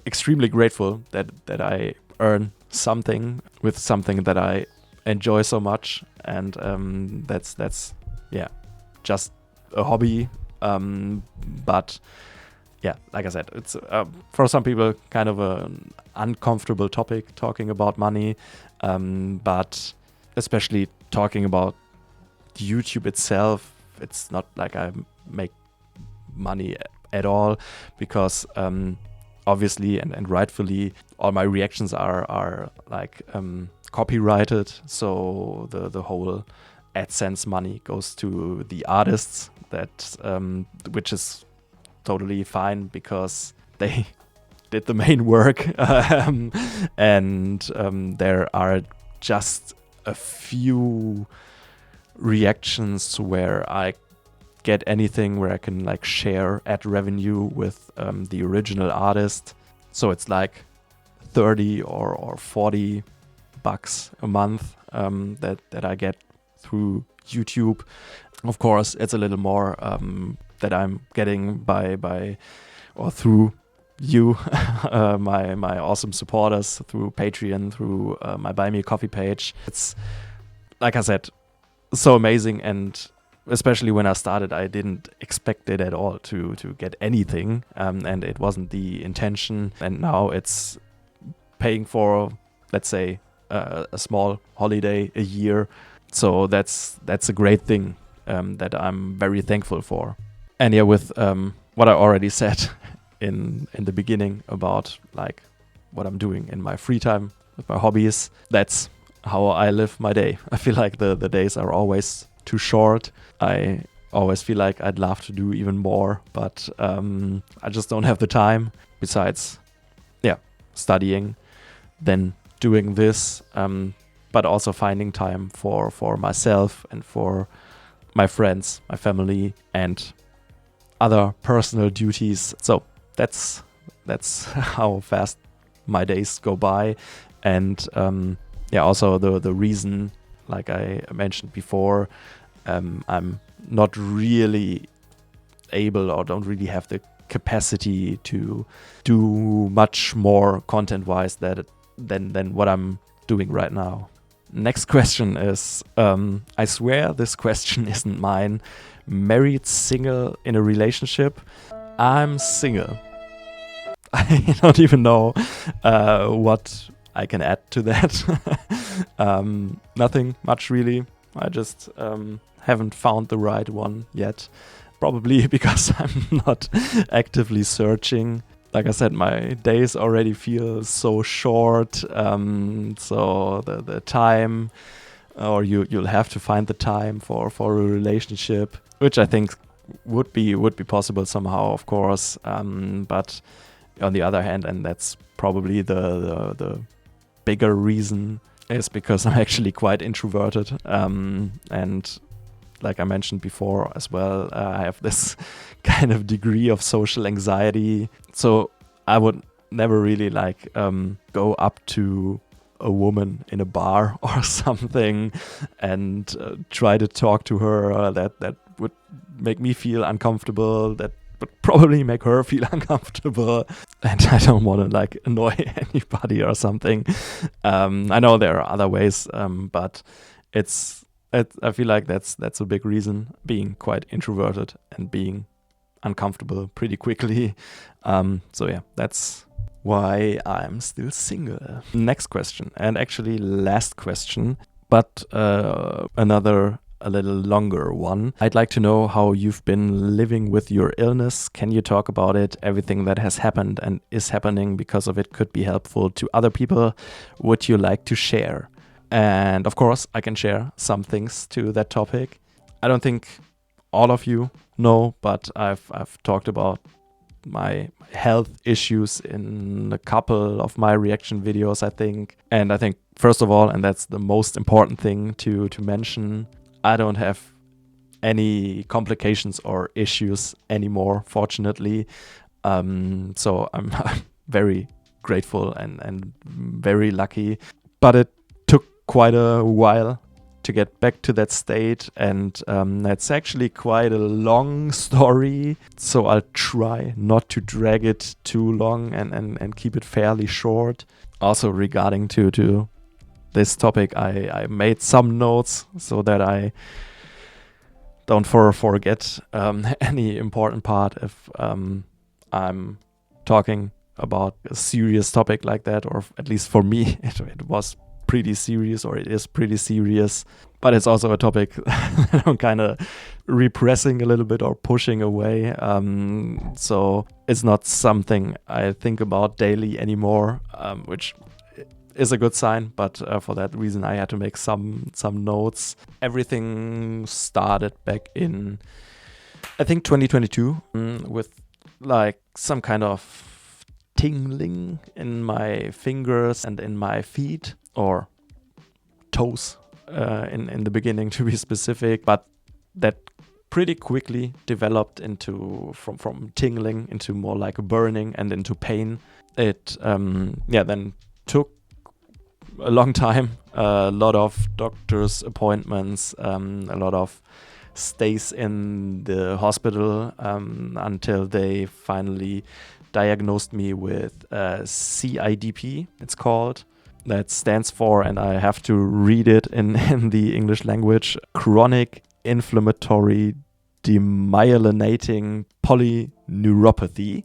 extremely grateful that I earn something with something that I enjoy so much, and that's just a hobby. But yeah, like I said, it's for some people kind of an uncomfortable topic talking about money, but especially talking about YouTube itself, it's not like I make money at all, because obviously and rightfully all my reactions are like copyrighted, so the whole AdSense money goes to the artists, that which is totally fine because they did the main work, and there are just a few reactions where I get anything where I can like share ad revenue with the original artist. So it's like 30 or 40 bucks a month that I get through YouTube. Of course, it's a little more that I'm getting by or through you, my awesome supporters, through Patreon, through my Buy Me a Coffee page. It's, like I said, so amazing, and especially when I started, I didn't expect it at all to get anything, and it wasn't the intention. And now it's paying for, let's say, a small holiday a year. So that's a great thing that I'm very thankful for. And yeah, with what I already said in the beginning about like what I'm doing in my free time with my hobbies, that's how I live my day. I feel like the days are always too short. I always feel like I'd love to do even more, but I just don't have the time. Besides, studying, then doing this, but also finding time for myself and for my friends, my family, and other personal duties. So that's how fast my days go by. And also the reason, like I mentioned before, I'm not really able or don't really have the capacity to do much more content-wise than what I'm doing right now. Next question is, I swear this question isn't mine. Married, single, in a relationship? I'm single. I don't even know what I can add to that. Nothing much really. I just haven't found the right one yet. Probably because I'm not actively searching. Like I said, my days already feel so short. So the time, or you'll have to find the time for a relationship, which I think would be possible somehow, of course. But on the other hand, and that's probably the bigger reason, is because I'm actually quite introverted. And like I mentioned before as well, I have this kind of degree of social anxiety. So I would never really like go up to a woman in a bar or something and try to talk to her. That would make me feel uncomfortable. That would probably make her feel uncomfortable. And I don't want to like annoy anybody or something. I know there are other ways, but I feel like that's a big reason, being quite introverted and being uncomfortable pretty quickly. So yeah, that's why I'm still single. Next question, and actually last question, but another a little longer one. I'd like to know how you've been living with your illness. Can you talk about it? Everything that has happened and is happening because of it could be helpful to other people. Would you like to share? And of course, I can share some things to that topic. I don't think all of you know, but I've talked about my health issues in a couple of my reaction videos, I think. And I think, first of all, and that's the most important thing to mention, I don't have any complications or issues anymore, fortunately. So I'm very grateful and very lucky. But it took quite a while to get back to that state, and that's actually quite a long story, so I'll try not to drag it too long and keep it fairly short. Also, regarding to this topic, I made some notes so that I don't forget any important part if I'm talking about a serious topic like that, or at least for me it was pretty serious, or it is pretty serious, but it's also a topic that I'm kind of repressing a little bit or pushing away. So it's not something I think about daily anymore, which is a good sign, but for that reason I had to make some notes. Everything started back in, I think, 2022 with like some kind of tingling in my fingers and in my feet, or toes in the beginning, to be specific, but that pretty quickly developed into from tingling into more like a burning and into pain. It then took a long time, a lot of doctor's appointments, a lot of stays in the hospital until they finally diagnosed me with CIDP, it's called. That stands for, and I have to read it in the English language, chronic inflammatory demyelinating polyneuropathy.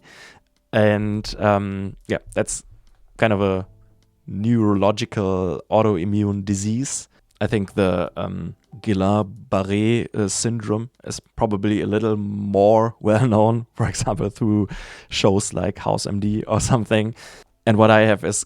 And that's kind of a neurological autoimmune disease. I think the Guillain-Barré syndrome is probably a little more well known, for example, through shows like House MD or something. And what I have is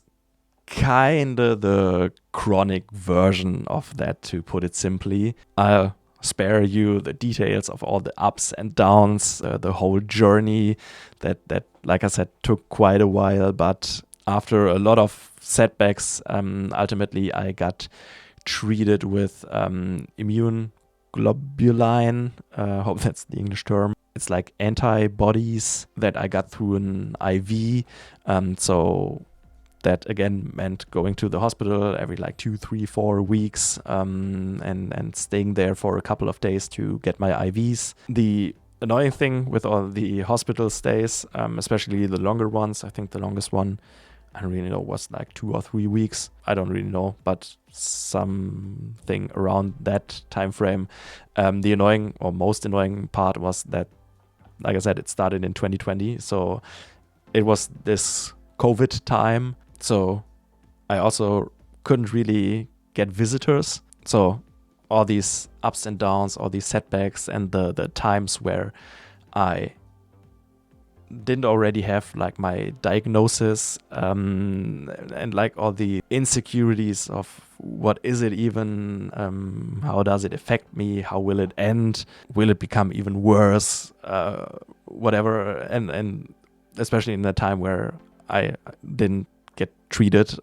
kinda the chronic version of that, to put it simply. I'll spare you the details of all the ups and downs, the whole journey that, like I said, took quite a while. But after a lot of setbacks, ultimately I got treated with immune globulin. Hope that's the English term. It's like antibodies that I got through an IV. So that again meant going to the hospital every like 2, 3, 4 weeks and staying there for a couple of days to get my IVs. The annoying thing with all the hospital stays, especially the longer ones, I think the longest one, I don't really know, was like 2 or 3 weeks. I don't really know, but something around that time frame. The annoying or most annoying part was that, like I said, it started in 2020. So it was this COVID time. So I also couldn't really get visitors. So all these ups and downs, all these setbacks, and the times where I didn't already have like my diagnosis and like all the insecurities of what is it even, how does it affect me, how will it end, will it become even worse, whatever. And especially in the time where I didn't get treated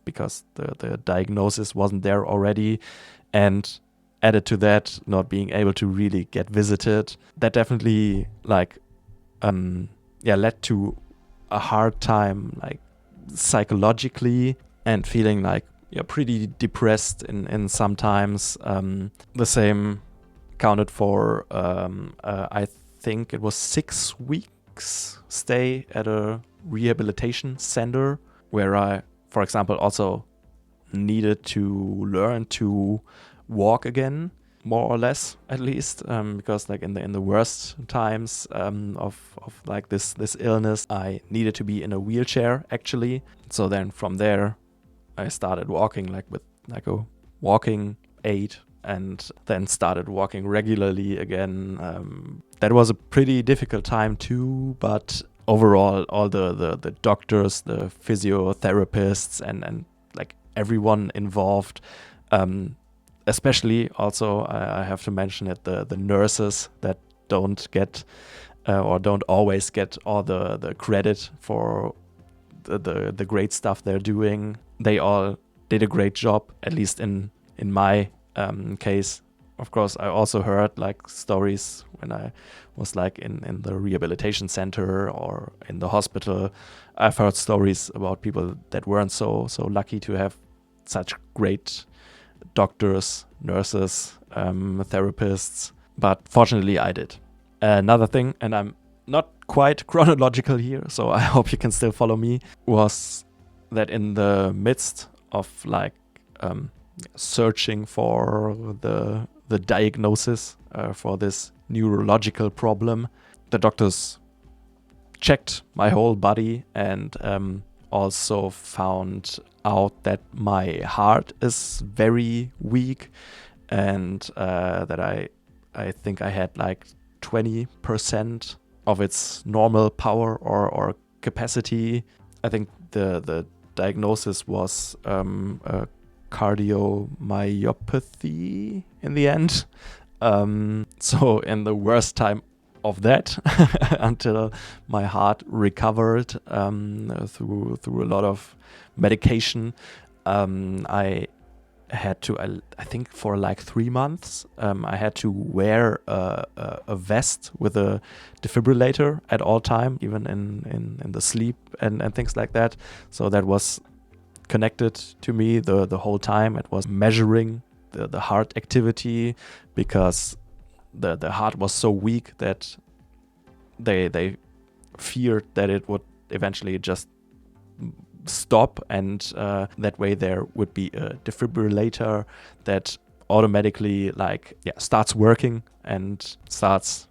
because the diagnosis wasn't there already, and added to that, not being able to really get visited, that definitely like led to a hard time, like psychologically, and feeling like pretty depressed in sometimes. The same counted for I think it was 6 weeks stay at a rehabilitation center, where I, for example, also needed to learn to walk again, more or less, at least, because like in the worst times of like this illness, I needed to be in a wheelchair actually. So then from there, I started walking like with like a walking aid, and then started walking regularly again. That was a pretty difficult time too, but overall, all the doctors, the physiotherapists, and like everyone involved, especially also I have to mention it, the nurses that don't get or don't always get all the credit for the great stuff they're doing. They all did a great job, at least in my case. Of course, I also heard like stories when I was like in the rehabilitation center or in the hospital. I've heard stories about people that weren't so lucky to have such great doctors, nurses, therapists, but fortunately I did. Another thing, and I'm not quite chronological here, so I hope you can still follow me, was that in the midst of like searching for the diagnosis for this neurological problem, the doctors checked my whole body and also found out that my heart is very weak, and that I think I had like 20% of its normal power or capacity. I think the diagnosis was a cardiomyopathy in the end. So in the worst time of that, until my heart recovered through a lot of medication, I had to, I think for like 3 months, I had to wear a vest with a defibrillator at all time, even in the sleep and things like that. So that was connected to me the whole time. It was measuring the heart activity, because the heart was so weak that they feared that it would eventually just stop, and that way there would be a defibrillator that automatically starts working and starts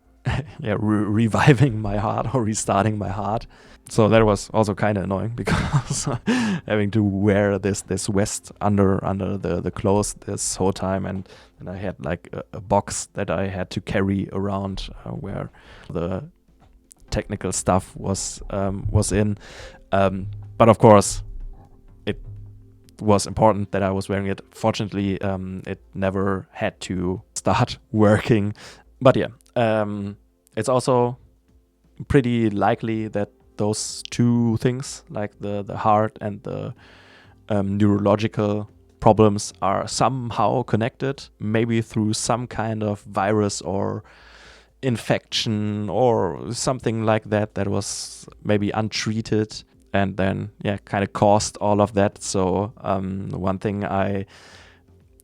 reviving my heart or restarting my heart. So that was also kind of annoying, because having to wear this vest under the clothes this whole time, and I had like a box that I had to carry around where the technical stuff was in. But of course, it was important that I was wearing it. Fortunately, it never had to start working. But yeah, it's also pretty likely that those two things, like the heart and the neurological problems, are somehow connected, maybe through some kind of virus or infection or something like that was maybe untreated, and then kind of caused all of that. So one thing I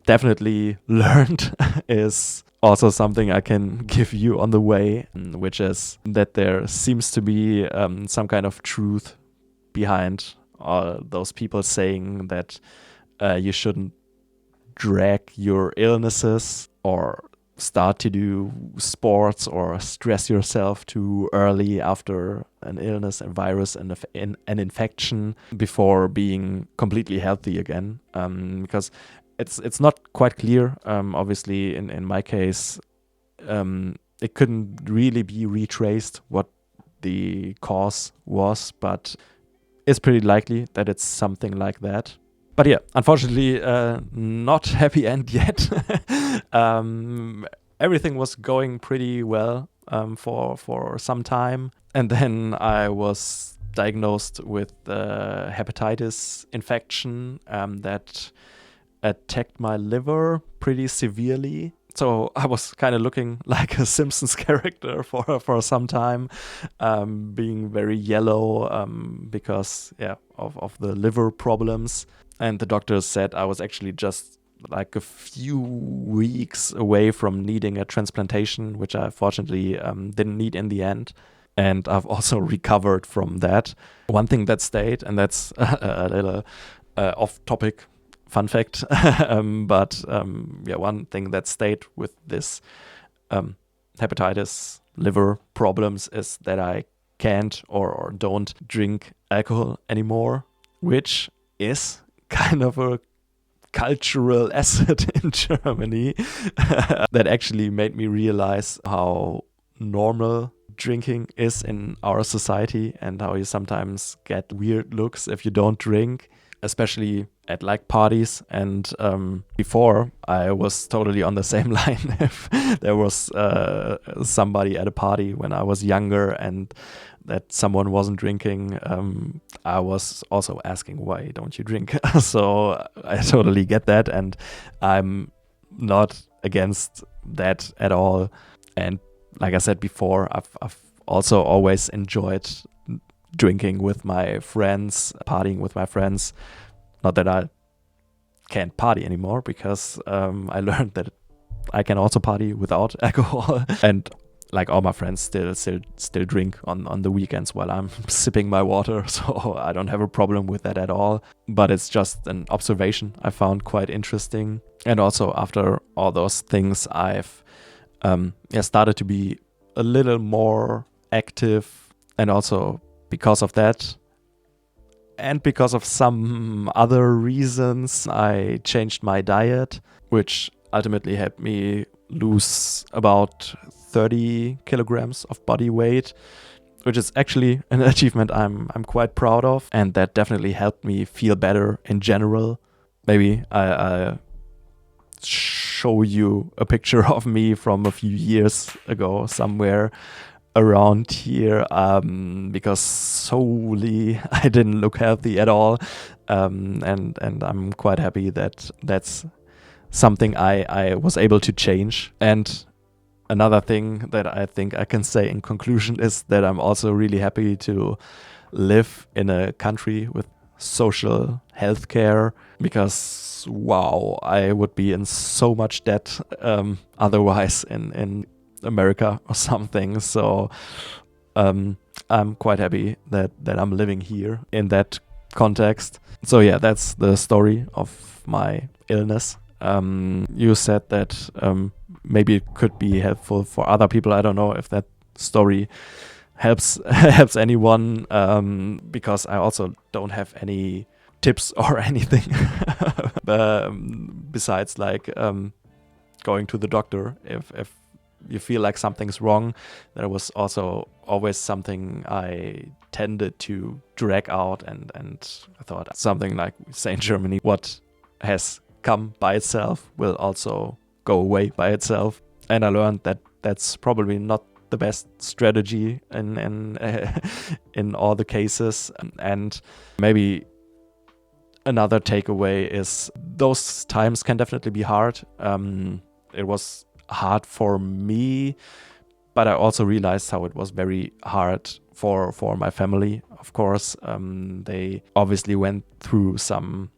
definitely learned is also something I can give you on the way, which is that there seems to be some kind of truth behind those people saying that you shouldn't drag your illnesses or start to do sports or stress yourself too early after an illness, a virus, and an infection before being completely healthy again, because it's not quite clear. Obviously, in my case, it couldn't really be retraced what the cause was, but it's pretty likely that it's something like that. But yeah, unfortunately, not happy end yet. Everything was going pretty well for some time, and then I was diagnosed with hepatitis infection that attacked my liver pretty severely. So I was kind of looking like a Simpsons character for some time, being very yellow because of the liver problems. And the doctors said I was actually just like a few weeks away from needing a transplantation, which I fortunately didn't need in the end. And I've also recovered from that. One thing that stayed, and that's a little off-topic fun fact, but one thing that stayed with this hepatitis liver problems is that I can't or don't drink alcohol anymore, which is kind of a cultural asset in Germany that actually made me realize how normal drinking is in our society, and how you sometimes get weird looks if you don't drink, especially at like parties, and before I was totally on the same line. If there was somebody at a party when I was younger and that someone wasn't drinking, I was also asking, why don't you drink? So I totally get that, and I'm not against that at all. And like I said before, I've also always enjoyed drinking with my friends, partying with my friends. Not that I can't party anymore, because I learned that I can also party without alcohol. And like all my friends still drink on the weekends while I'm sipping my water. So I don't have a problem with that at all. But it's just an observation I found quite interesting. And also after all those things, I've started to be a little more active. And also because of that, and because of some other reasons, I changed my diet, which ultimately helped me lose about 30 kilograms of body weight, which is actually an achievement I'm quite proud of. And that definitely helped me feel better in general. Maybe I'll show you a picture of me from a few years ago somewhere around here, because solely I didn't look healthy at all, and I'm quite happy that that's something I was able to change. And another thing that I think I can say in conclusion is that I'm also really happy to live in a country with social healthcare, because wow, I would be in so much debt otherwise in America or something. So I'm quite happy that I'm living here in that context. So yeah, that's the story of my illness. You said that maybe it could be helpful for other people. I don't know if that story helps anyone, because I also don't have any tips or anything besides like going to the doctor if you feel like something's wrong. That was also always something I tended to drag out, and I thought something like we say in Germany, what has come by itself will also go away by itself. And I learned that that's probably not the best strategy in all the cases. And maybe another takeaway is those times can definitely be hard. It was hard for me, but I also realized how it was very hard for my family. Of course, they obviously went through some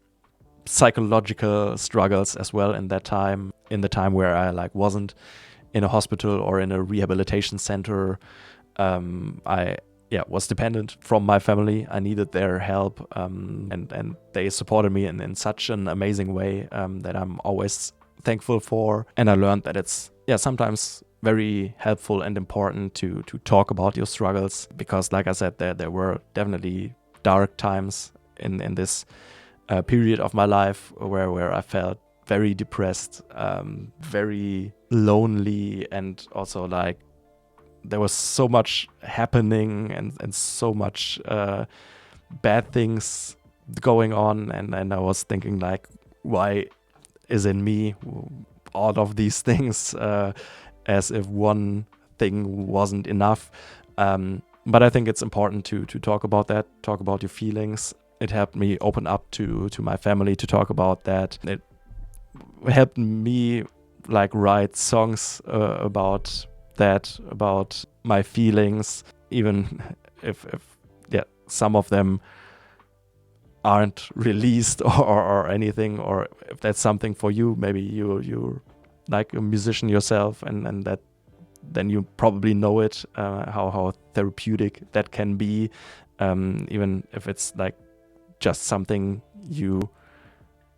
psychological struggles as well in that time, in the time where I like wasn't in a hospital or in a rehabilitation center. I was dependent from my family. I needed their help, and they supported me in such an amazing way that I'm always thankful for. And I learned that it's sometimes very helpful and important to talk about your struggles, because like I said, there were definitely dark times in this period of my life where I felt very depressed, very lonely, and also like there was so much happening and so much bad things going on, and I was thinking like, why is in me all of these things, as if one thing wasn't enough. But I think it's important to talk about that, talk about your feelings. It helped me open up to my family to talk about that. It helped me like write songs about that, about my feelings, even if some of them aren't released or anything, or if that's something for you, maybe you're like a musician yourself, and that then you probably know it, how therapeutic that can be, even if it's like just something you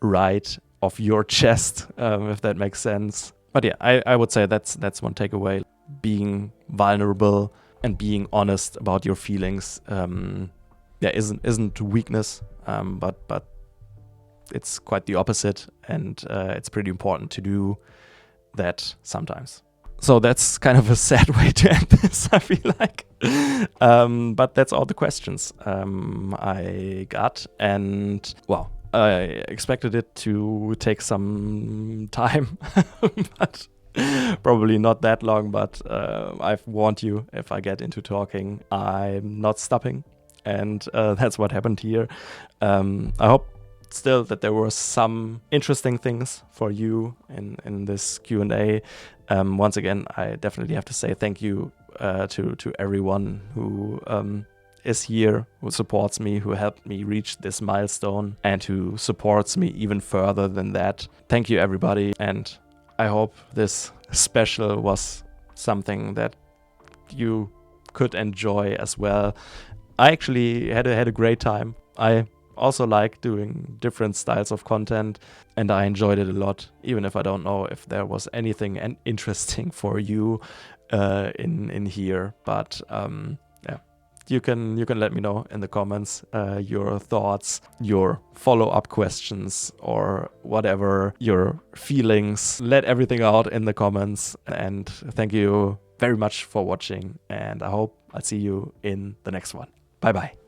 write off your chest, if that makes sense. But yeah, I would say that's one takeaway. Being vulnerable and being honest about your feelings isn't weakness, but it's quite the opposite, and it's pretty important to do that sometimes. So that's kind of a sad way to end this, I feel like. But that's all the questions I got. And, well, I expected it to take some time, but probably not that long. But I've warned you, if I get into talking, I'm not stopping. And that's what happened here. I hope still that there were some interesting things for you in this Q&A. Once again, I definitely have to say thank you to everyone who is here, who supports me, who helped me reach this milestone, and who supports me even further than that. Thank you, everybody, and I hope this special was something that you could enjoy as well. I actually had a great time. I also like doing different styles of content, and I enjoyed it a lot, even if I don't know if there was anything interesting for you in here. But yeah, you can let me know in the comments your thoughts, your follow-up questions, or whatever your feelings. Let everything out in the comments, and thank you very much for watching, and I hope I'll see you in the next one. Bye bye.